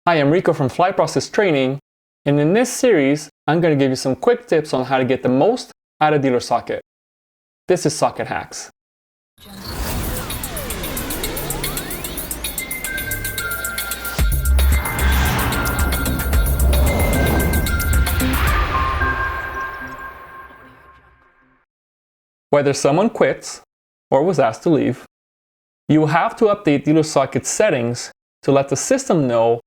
Hi, I'm Rico from Fly Process Training, and in this series, I'm going to give you some quick tips on how to get the most out of DealerSocket. This is Socket Hacks. Whether someone quits or was asked to leave, you will have to update DealerSocket's settings to let the system know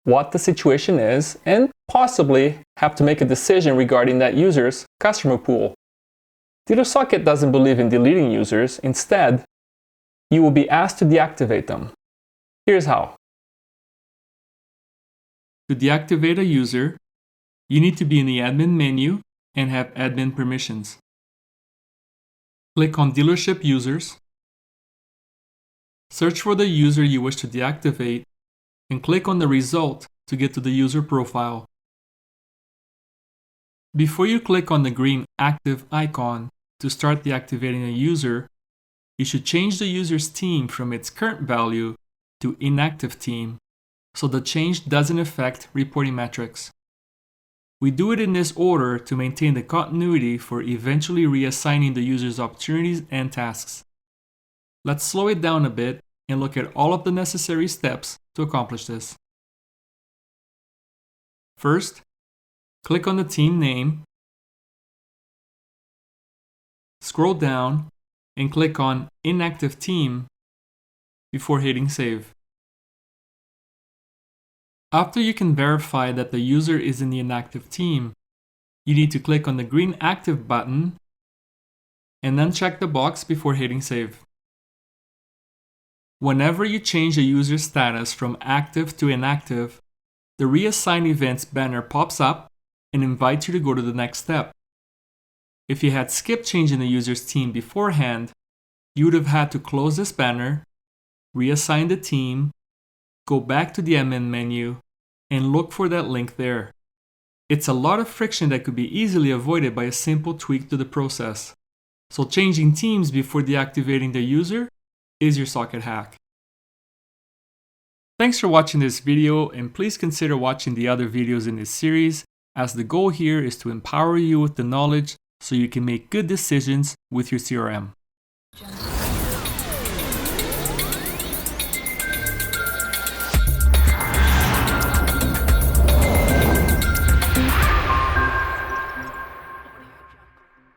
what the situation is and possibly have to make a decision regarding that user's customer pool. DealerSocket doesn't believe in deleting users. Instead, you will be asked to deactivate them. Here's how. To deactivate a user, you need to be in the admin menu and have admin permissions. Click on Dealership Users, search for the user you wish to deactivate, and click on the result to get to the user profile. Before you click on the green active icon to start deactivating a user, you should change the user's team from its current value to inactive team so the change doesn't affect reporting metrics. We do it in this order to maintain the continuity for eventually reassigning the user's opportunities and tasks. Let's slow it down a bit and look at all of the necessary steps to accomplish this. First, click on the team name, scroll down, and click on Inactive Team before hitting Save. After you can verify that the user is in the inactive team, you need to click on the green Active button and then check the box before hitting Save. Whenever you change a user's status from active to inactive, the Reassign Events banner pops up and invites you to go to the next step. If you had skipped changing the user's team beforehand, you would have had to close this banner, reassign the team, go back to the admin menu, and look for that link there. It's a lot of friction that could be easily avoided by a simple tweak to the process. So changing teams before deactivating the user is your socket hack. Thanks for watching this video, and please consider watching the other videos in this series, as the goal here is to empower you with the knowledge so you can make good decisions with your CRM.